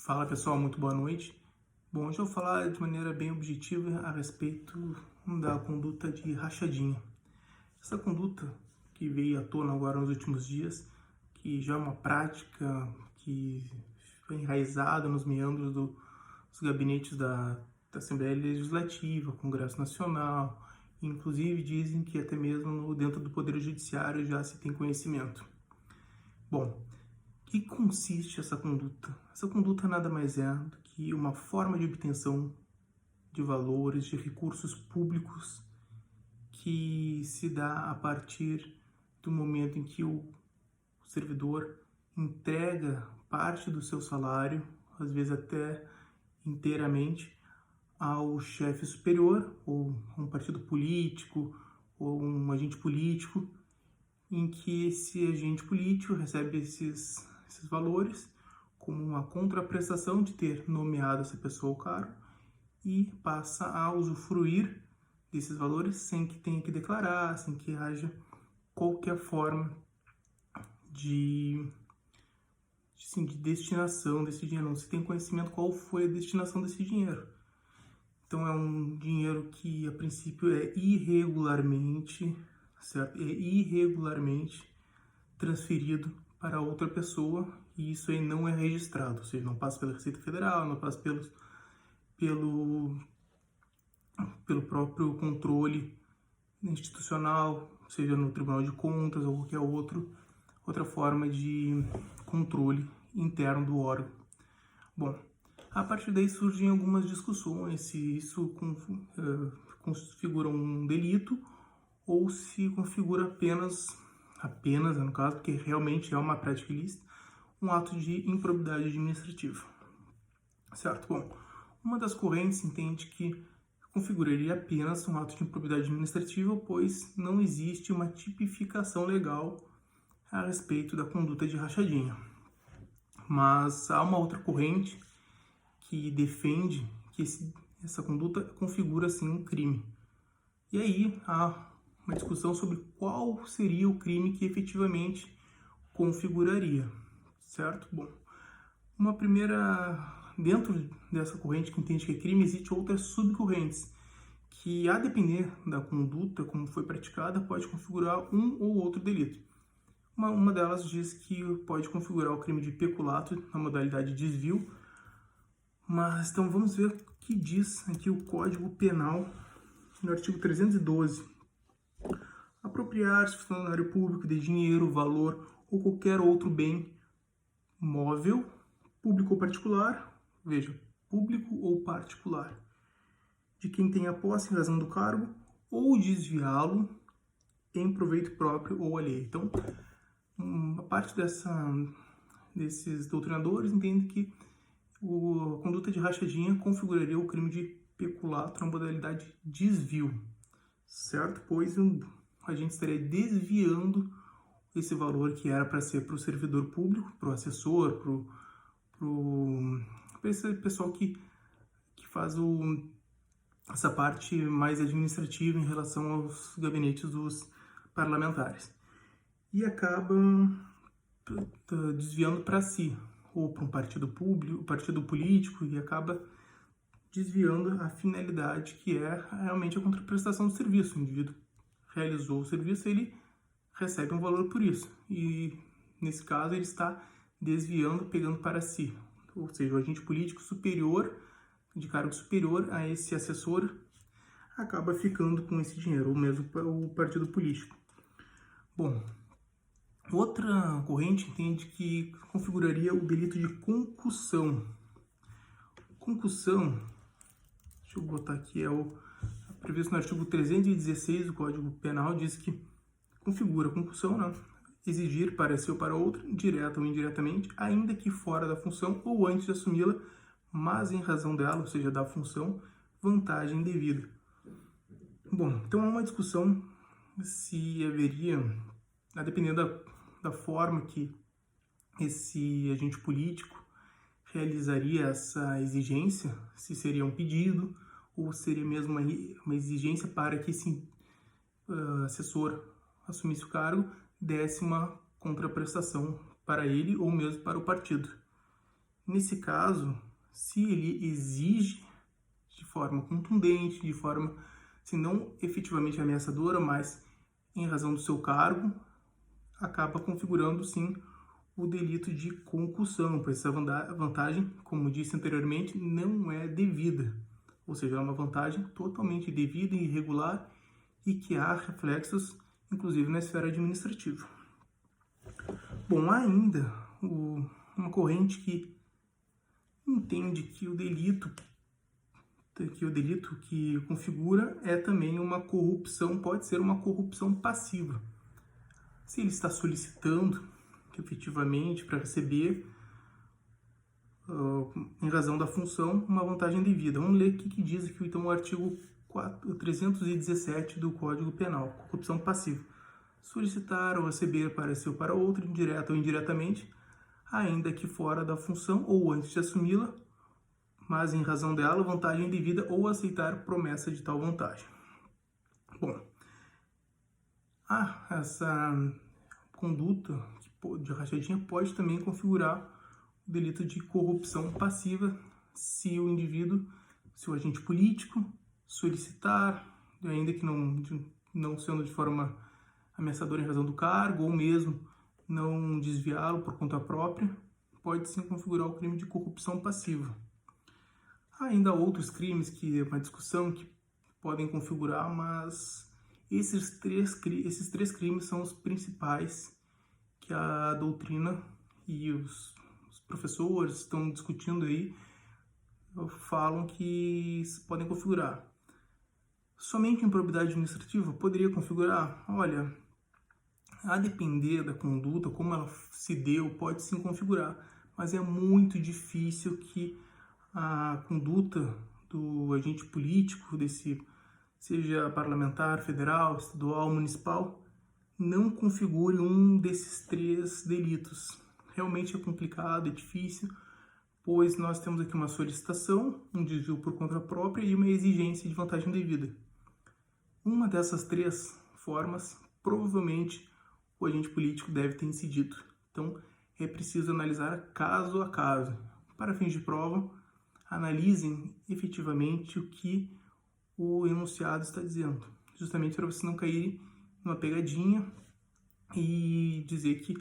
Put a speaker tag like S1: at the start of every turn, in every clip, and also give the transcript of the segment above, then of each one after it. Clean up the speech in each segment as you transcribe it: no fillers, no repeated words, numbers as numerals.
S1: Fala pessoal, muito boa noite. Bom, hoje eu vou falar de maneira bem objetiva a respeito da conduta de rachadinha. Essa conduta que veio à tona agora nos últimos dias, que já é uma prática que foi enraizada nos meandros dos gabinetes da Assembleia Legislativa, Congresso Nacional, inclusive dizem que até mesmo dentro do Poder Judiciário já se tem conhecimento. Bom, que consiste essa conduta? Essa conduta nada mais é do que uma forma de obtenção de valores, de recursos públicos que se dá a partir do momento em que o servidor entrega parte do seu salário, às vezes até inteiramente, ao chefe superior, ou a um partido político, ou um agente político, em que esse agente político recebe esses valores como uma contraprestação de ter nomeado essa pessoa ao cargo e passa a usufruir desses valores sem que tenha que declarar, sem que haja qualquer forma de destinação desse dinheiro. Não se tem conhecimento qual foi a destinação desse dinheiro. Então é um dinheiro que a princípio é irregularmente, certo? É irregularmente transferido para outra pessoa e isso aí não é registrado, ou seja, não passa pela Receita Federal, não passa pelo próprio controle institucional, seja no Tribunal de Contas ou qualquer outra forma de controle interno do órgão. Bom, a partir daí surgem algumas discussões se isso configura um delito ou se configura apenas, no caso, porque realmente é uma prática ilícita, um ato de improbidade administrativa. Certo? Bom, uma das correntes entende que configuraria apenas um ato de improbidade administrativa, pois não existe uma tipificação legal a respeito da conduta de rachadinha. Mas há uma outra corrente que defende que essa conduta configura, sim, um crime. E aí há uma discussão sobre qual seria o crime que efetivamente configuraria, certo? Bom, dentro dessa corrente que entende que é crime, existem outras subcorrentes, que a depender da conduta, como foi praticada, pode configurar um ou outro delito. Uma delas diz que pode configurar o crime de peculato na modalidade desvio, mas então vamos ver o que diz aqui o Código Penal no artigo 312. Apropriar-se do funcionário público de dinheiro, valor ou qualquer outro bem móvel, público ou particular, veja, público ou particular, de quem tenha posse em razão do cargo, ou desviá-lo em proveito próprio ou alheio. Então, uma parte desses doutrinadores entende que a conduta de rachadinha configuraria o crime de peculato na modalidade desvio, certo? Pois a gente estaria desviando esse valor que era para ser para o servidor público, para o assessor, para esse pessoal que faz essa parte mais administrativa em relação aos gabinetes dos parlamentares. E acabam desviando para si, ou para um partido público, partido político, e acaba desviando a finalidade que é realmente a contraprestação do serviço. O indivíduo realizou o serviço, ele recebe um valor por isso. E, nesse caso, ele está desviando, pegando para si. Ou seja, o agente político superior, de cargo superior a esse assessor, acaba ficando com esse dinheiro, ou mesmo o partido político. Bom, outra corrente entende que configuraria o delito de concussão. Concussão, deixa eu botar aqui, previsto no artigo 316 do Código Penal, diz que configura concussão, né? Exigir para si ou para outro, direta ou indiretamente, ainda que fora da função ou antes de assumi-la, mas em razão dela, ou seja, da função, vantagem devida. Bom, então há uma discussão se haveria, a depender da forma que esse agente político realizaria essa exigência, se seria um pedido ou seria mesmo uma exigência para que esse assessor assumisse o cargo, desse uma contraprestação para ele ou mesmo para o partido. Nesse caso, se ele exige de forma contundente, de forma, se não efetivamente ameaçadora, mas em razão do seu cargo, acaba configurando sim o delito de concussão, pois essa vantagem, como disse anteriormente, não é devida, ou seja, é uma vantagem totalmente devida e irregular e que há reflexos, inclusive, na esfera administrativa. Bom, há ainda uma corrente que entende que o delito que configura é também uma corrupção, pode ser uma corrupção passiva. Se ele está solicitando efetivamente para receber, em razão da função, uma vantagem devida. Vamos ler o que diz aqui então o artigo 317 do Código Penal, corrupção passiva. Solicitar ou receber para si ou para outro, indireta ou indiretamente, ainda que fora da função ou antes de assumi-la, mas em razão dela, vantagem devida ou aceitar promessa de tal vantagem. Bom, essa conduta de rachadinha pode também configurar o delito de corrupção passiva se o indivíduo, se o agente político solicitar, ainda que não sendo de forma ameaçadora em razão do cargo, ou mesmo não desviá-lo por conta própria, pode sim configurar o crime de corrupção passiva. Há ainda outros crimes que é uma discussão que podem configurar, mas esses três crimes são os principais que a doutrina e os professores estão discutindo aí, falam que podem configurar. Somente improbidade administrativa poderia configurar? Olha, a depender da conduta, como ela se deu, pode sim configurar, mas é muito difícil que a conduta do agente político, seja parlamentar, federal, estadual, municipal, não configure um desses três delitos. Realmente é complicado, é difícil, pois nós temos aqui uma solicitação, um desvio por conta própria e uma exigência de vantagem devida. Uma dessas três formas, provavelmente, o agente político deve ter incidido. Então, é preciso analisar caso a caso. Para fins de prova, analisem efetivamente o que o enunciado está dizendo, justamente para você não cair numa pegadinha e dizer que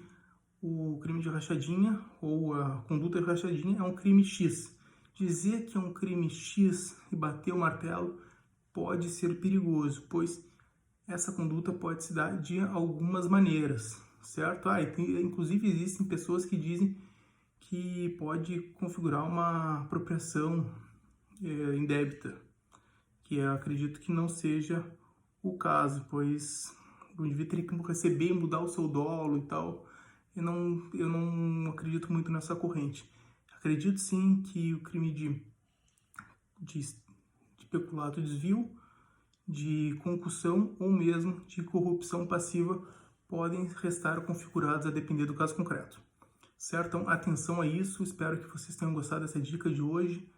S1: o crime de rachadinha ou a conduta de rachadinha é um crime X. Dizer que é um crime X e bater o martelo pode ser perigoso, pois essa conduta pode se dar de algumas maneiras, certo? Inclusive existem pessoas que dizem que pode configurar uma apropriação indébita, que eu acredito que não seja o caso, pois o indivíduo teria que receber e mudar o seu dolo e tal. Eu não acredito muito nessa corrente. Acredito sim que o crime de peculato desvio, de concussão ou mesmo de corrupção passiva podem restar configurados a depender do caso concreto. Certo? Então, atenção a isso. Espero que vocês tenham gostado dessa dica de hoje.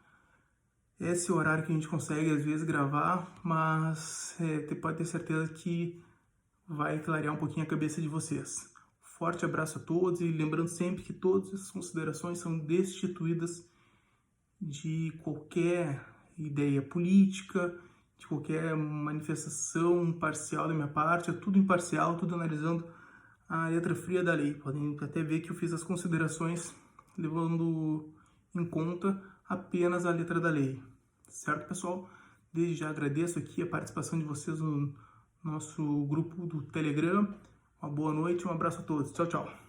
S1: Esse é o horário que a gente consegue, às vezes, gravar, mas pode ter certeza que vai clarear um pouquinho a cabeça de vocês. Forte abraço a todos e lembrando sempre que todas as considerações são destituídas de qualquer ideia política, de qualquer manifestação parcial da minha parte. É tudo imparcial, tudo analisando a letra fria da lei. Podem até ver que eu fiz as considerações levando em conta apenas a letra da lei. Certo, pessoal? Desde já agradeço aqui a participação de vocês no nosso grupo do Telegram. Uma boa noite, um abraço a todos. Tchau, tchau.